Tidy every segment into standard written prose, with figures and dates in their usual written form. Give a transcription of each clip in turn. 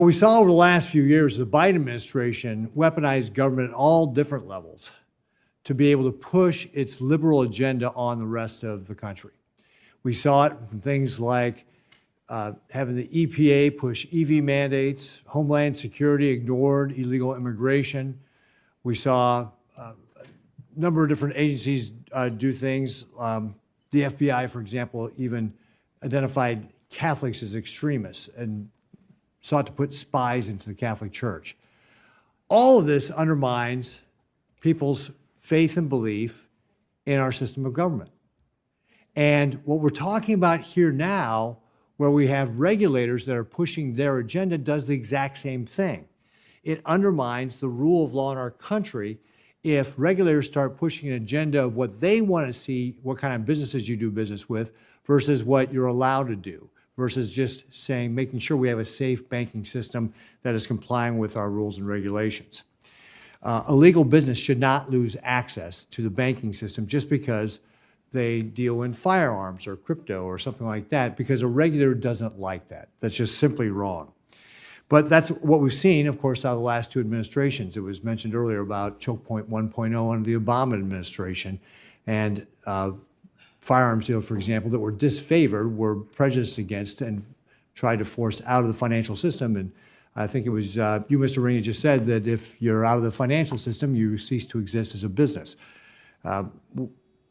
What we saw over the last few years, the Biden administration weaponized government at all different levels to be able to push its liberal agenda on the rest of the country. We saw it from things like having the EPA push EV mandates, Homeland Security ignored illegal immigration. We saw a number of different agencies do things. The FBI, for example, even identified Catholics as extremists and sought to put spies into the Catholic Church. All of this undermines people's faith and belief in our system of government. And what we're talking about here now, where we have regulators that are pushing their agenda, does the exact same thing. It undermines the rule of law in our country if regulators start pushing an agenda of what they want to see, what kind of businesses you do business with, versus what you're allowed to do, versus just saying, making sure we have a safe banking system that is complying with our rules and regulations. A legal business should not lose access to the banking system just because they deal in firearms or crypto or something like that, because a regulator doesn't like that. That's just simply wrong. But that's what we've seen, of course, out of the last two administrations. It was mentioned earlier about Choke Point 1.0 under the Obama administration, and firearms deals, for example, that were disfavored, were prejudiced against, and tried to force out of the financial system. And I think it was you, Mr. Ring, just said that if you're out of the financial system, you cease to exist as a business. And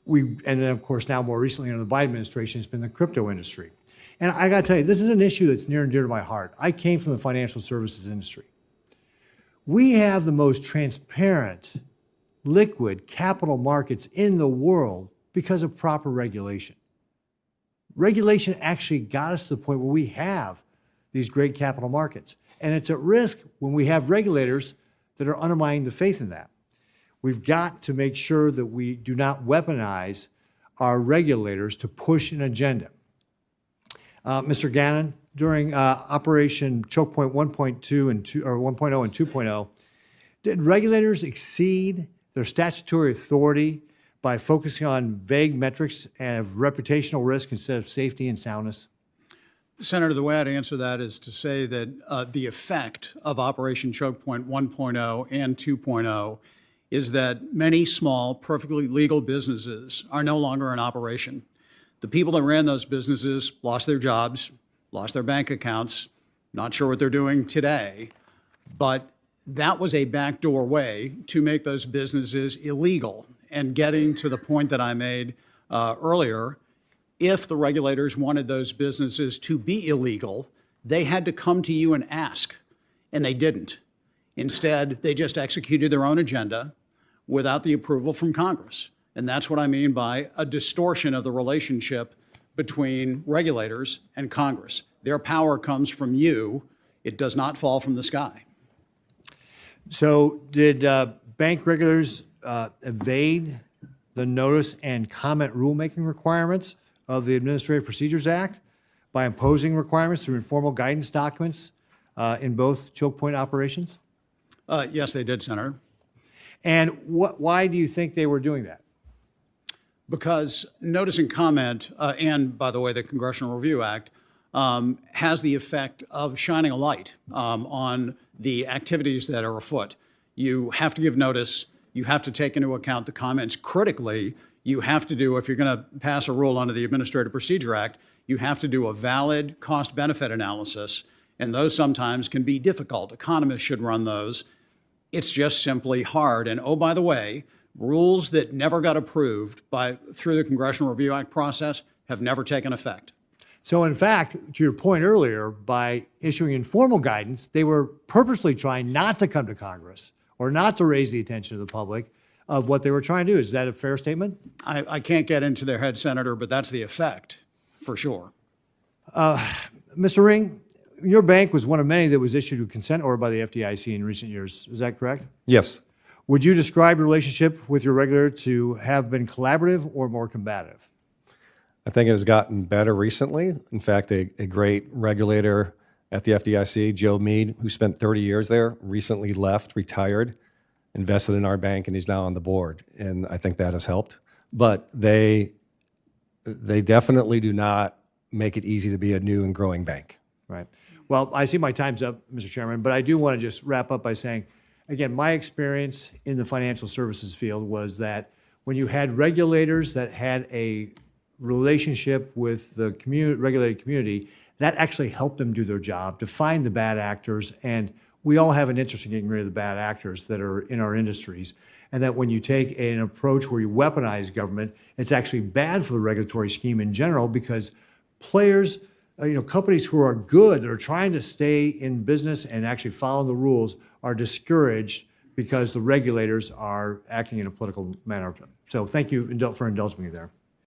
then, of course, now more recently under the Biden administration, it's been the crypto industry. And I got to tell you, this is an issue that's near and dear to my heart. I came from the financial services industry. We have the most transparent, liquid capital markets in the world because of proper regulation. Regulation actually got us to the point where we have these great capital markets. And it's at risk when we have regulators that are undermining the faith in that. We've got to make sure that we do not weaponize our regulators to push an agenda. Mr. Gannon, during Operation Choke Point 1.2 and 2, or 1.0 and 2.0, did regulators exceed their statutory authority by focusing on vague metrics of reputational risk instead of safety and soundness? Senator, the way I'd answer that is to say that the effect of Operation Choke Point 1.0 and 2.0 is that many small, perfectly legal businesses are no longer in operation. The people that ran those businesses lost their jobs, lost their bank accounts, not sure what they're doing today, but that was a backdoor way to make those businesses illegal. And getting to the point that I made earlier, if the regulators wanted those businesses to be illegal, they had to come to you and ask, and they didn't. Instead, they just executed their own agenda without the approval from Congress. And that's what I mean by a distortion of the relationship between regulators and Congress. Their power comes from you. It does not fall from the sky. So did bank regulators evade the notice and comment rulemaking requirements of the Administrative Procedures Act by imposing requirements through informal guidance documents in both choke point operations? Yes, they did, Senator. And why do you think they were doing that? Because notice and comment, and by the way, the Congressional Review Act, has the effect of shining a light on the activities that are afoot. You have to give notice. You have to take into account the comments critically. You have to do, if you're going to pass a rule under the Administrative Procedure Act, you have to do a valid cost-benefit analysis, and those sometimes can be difficult. Economists should run those. It's just simply hard. And oh, by the way, rules that never got approved through the Congressional Review Act process have never taken effect. So in fact, to your point earlier, by issuing informal guidance, they were purposely trying not to come to Congress or not to raise the attention of the public of what they were trying to do. Is that a fair statement? I can't get into their head, Senator, but that's the effect, for sure. Mr. Ring, your bank was one of many that was issued a consent order by the FDIC in recent years. Is that correct? Yes. Would you describe your relationship with your regulator to have been collaborative or more combative? I think it has gotten better recently. In fact, a great regulator at the FDIC, Joe Meade, who spent 30 years there, recently left, retired, invested in our bank, and he's now on the board. And I think that has helped. But they definitely do not make it easy to be a new and growing bank. Right. Well, I see my time's up, Mr. Chairman, but I do want to just wrap up by saying, again, my experience in the financial services field was that when you had regulators that had a relationship with the regulated community, that actually helped them do their job to find the bad actors. And we all have an interest in getting rid of the bad actors that are in our industries. And that when you take an approach where you weaponize government, it's actually bad for the regulatory scheme in general, because players, companies who are good, that are trying to stay in business and actually follow the rules, are discouraged because the regulators are acting in a political manner. So thank you for indulging me there.